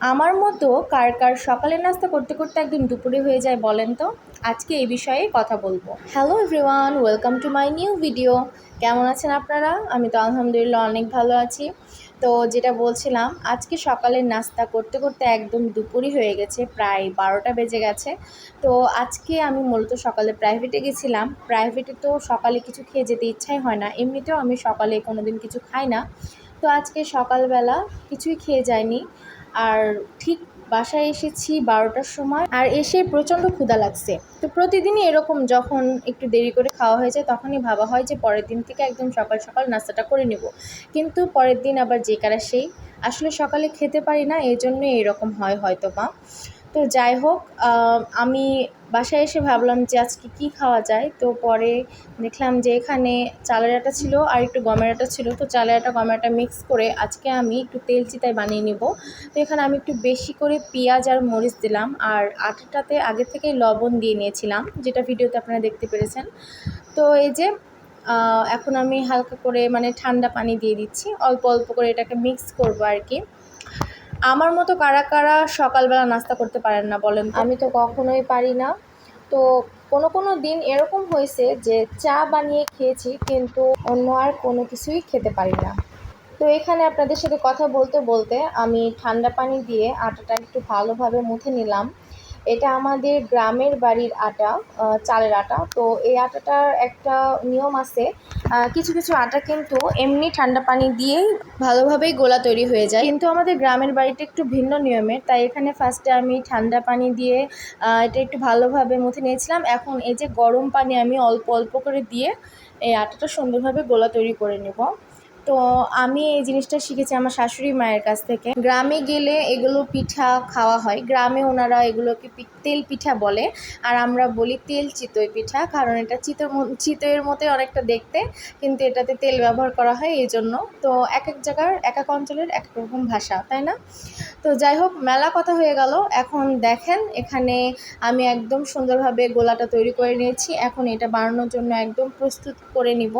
আমার মতো কার কার সকালের নাস্তা করতে করতে একদম দুপুরে হয়ে যায় বলেন তো? আজকে এই বিষয়ে কথা বলবো। Hello everyone, welcome to my new video. কেমন আছেন আপনারা? আমি তো আলহামদুলিল্লাহ অনেক ভালো আছি। তো যেটা বলছিলাম, আজকে সকালের নাস্তা করতে করতে একদম দুপুরই হয়ে গেছে, প্রায় 12টা বেজে গেছে। তো আজকে আমি মূলত সকালে প্রাইভেটে গেছিলাম। প্রাইভেটে তো সকালে কিছু খেয়ে যেতে ইচ্ছাই হয় না, এমনিতেও আমি সকালে কোনো দিন কিছু খাই না। তো আজকে সকালবেলা কিছুই খেয়ে যায়নি। আর ঠিক বাসায় এসেছি 12টার সময়, আর এসে প্রচণ্ড ক্ষুধা লাগছে। তো প্রতিদিনই এরকম, যখন একটু দেরি করে খাওয়া হয়ে যায় তখনই ভাবা হয় যে পরের দিন থেকে একদম সকাল সকাল নাস্তাটা করে নেব, কিন্তু পরের দিন আবার যে কারা সেই। আসলে সকালে খেতে পারি না, এই জন্যই এরকম হয় হয়তো বা। তো যাই হোক, আমি বাসায় এসে ভাবলাম যে আজকে কী খাওয়া যায়। তো পরে দেখলাম যে এখানে চালের আটা ছিল আর একটু গমের আটা ছিল। তো চালের আটা গমের আটা মিক্স করে আজকে আমি একটু তেল চিতায় বানিয়ে নিব। তো এখানে আমি একটু বেশি করে পেঁয়াজ আর মরিচ দিলাম, আর আটাটাতে আগে থেকেই লবণ দিয়ে নিয়েছিলাম, যেটা ভিডিওতে আপনারা দেখতে পেরেছেন। তো এই যে এখন আমি হালকা করে মানে ঠান্ডা পানি দিয়ে দিচ্ছি, অল্প অল্প করে এটাকে মিক্স করবো আর কি। আমার মতো কারা কারা সকালবেলা নাস্তা করতে পারেন না বলেন? আমি তো কখনোই পারি না। তো কোনো কোনো দিন এরকম হয়েছে যে চা বানিয়ে খেয়েছি, কিন্তু অন্য আর কোনো কিছুই খেতে পারি না। তো এখানে আপনাদের সাথে কথা বলতে বলতে আমি ঠান্ডা পানি দিয়ে আটাটা একটু ভালোভাবে মুথে নিলাম। এটা আমাদের গ্রামের বাড়ির আটা, চালের আটা। তো এই আটাটার একটা নিয়ম আছে, কিছু কিছু আটা কিন্তু এমনি ঠান্ডা পানি দিয়েই ভালোভাবেই গোলা তৈরি হয়ে যায়, কিন্তু আমাদের গ্রামের বাড়িটা একটু ভিন্ন নিয়মের। তাই এখানে ফার্স্টে আমি ঠান্ডা পানি দিয়ে এটা একটু ভালোভাবে মুথে নিয়েছিলাম। এখন এই যে গরম পানি আমি অল্প অল্প করে দিয়ে এই আটাটা সুন্দরভাবে গোলা তৈরি করে নেব। তো আমি এই জিনিসটা শিখেছি আমার শাশুড়ি মায়ের কাছ থেকে। গ্রামে গেলে এগুলো পিঠা খাওয়া হয়, গ্রামে ওনারা এগুলোকে তেল পিঠা বলে, আর আমরা বলি তেল চিতই পিঠা, কারণ এটা চিতইয়ের মতোই অনেকটা দেখতে, কিন্তু এটাতে তেল ব্যবহার করা হয় এই জন্য। তো এক এক জায়গার এক এক অঞ্চলের এক এক রকম ভাষা, তাই না? তো যাই হোক, মেলা কথা হয়ে গেল। এখন দেখেন এখানে আমি একদম সুন্দরভাবে গোলাটা তৈরি করে নিয়েছি। এখন এটা বানানোর জন্য একদম প্রস্তুত করে নিব।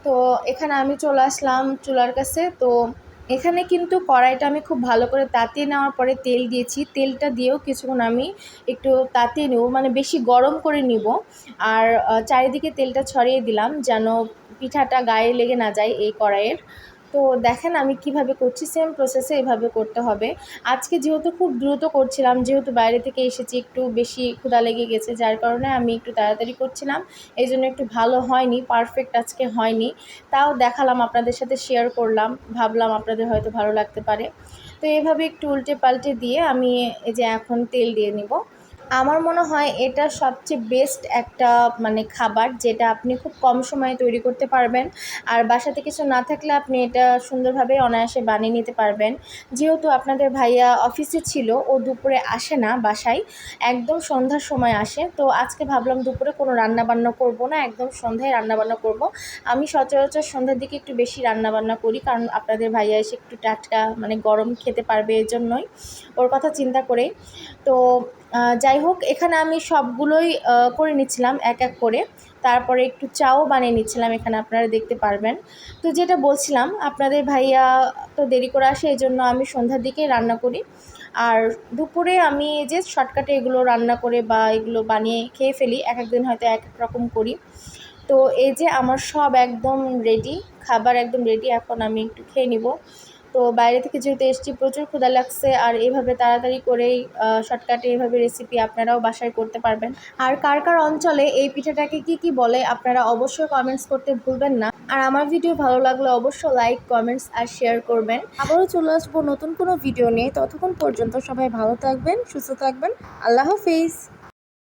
তো এখানে আমি চলে আসলাম চুলার কাছে। তো এখানে কিন্তু কড়াইটা আমি খুব ভালো করে তাতিয়ে নেওয়ার পরে তেল দিয়েছি। তেলটা দিয়েও কিছুক্ষণ আমি একটু তাতিয়ে নেব, মানে বেশি গরম করে নিব। আর চারিদিকে তেলটা ছড়িয়ে দিলাম যেন পিঠাটা গায়ে লেগে না যায় এই কড়াইয়ের। তো দেখেন আমি কিভাবে করছি, সেম প্রসেসে এভাবে করতে হবে। আজকে যেহেতু খুব দ্রুত করছিলাম, যেহেতু বাইরে থেকে এসেছি, একটু বেশি ক্ষুধা লেগে গেছে, যার কারণে আমি একটু তাড়াতাড়ি করছিলাম। এই জন্য একটু ভালো হয়নি, পারফেক্ট আজকে হয়নি। তাও দেখালাম, আপনাদের সাথে শেয়ার করলাম, ভাবলাম আপনাদের হয়তো ভালো লাগতে পারে। তো এইভাবে একটু উল্টে পাল্টে দিয়ে আমি এই যে এখন তেল দিয়ে নিব। আমার মনে হয় এটা সবচেয়ে বেস্ট একটা মানে খাবার, যেটা আপনি খুব কম সময়ে তৈরি করতে পারবেন। আর বাসাতে কিছু না থাকলে আপনি এটা সুন্দরভাবে অনায়াসে বানিয়ে নিতে পারবেন। যেহেতু আপনাদের ভাইয়া অফিসে ছিল, ও দুপুরে আসে না বাসায়, একদম সন্ধ্যার সময় আসে। তো আজকে ভাবলাম দুপুরে কোনো রান্নাবান্না করব না, একদম সন্ধ্যায় রান্নাবান্না করব। আমি সচরাচর সন্ধ্যার দিকে একটু বেশি রান্নাবান্না করি, কারণ আপনাদের ভাইয়া এসে একটু টাটকা মানে গরম খেতে পারবে, এর জন্যই, ওর কথা চিন্তা করেই। তো যাই হোক, এখানে আমি সবগুলোই করে নিচ্ছিলাম এক এক করে। তারপরে একটু চাও বানিয়ে নিচ্ছিলাম, এখানে আপনারা দেখতে পারবেন। তো যেটা বলছিলাম, আপনাদের ভাইয়া তো দেরি করে আসে, এই জন্য আমি সন্ধ্যার দিকেই রান্না করি। আর দুপুরে আমি এই যে শর্টকাটে এগুলো রান্না করে বা এগুলো বানিয়ে খেয়ে ফেলি, এক এক দিন হয়তো এক এক রকম করি। তো এই যে আমার সব একদম রেডি, খাবার একদম রেডি। এখন আমি একটু খেয়ে নিব। তো বাইরে থেকে যেহেতু এসেছি, প্রচুর ক্ষুধা লাগছে, আর এভাবে তাড়াতাড়ি করেই শর্টকাটে এভাবে রেসিপি আপনারাও বাসায় করতে পারবেন। আর কার কার অঞ্চলে এই পিঠাটাকে কি কি বলে আপনারা অবশ্যই কমেন্টস করতে ভুলবেন না। আর আমার ভিডিও ভালো লাগলে অবশ্যই লাইক, কমেন্টস আর শেয়ার করবেন। আবারও চলে আসবো নতুন কোনো ভিডিও নিয়ে। ততক্ষণ পর্যন্ত সবাই ভালো থাকবেন, সুস্থ থাকবেন। আল্লাহ হাফিজ।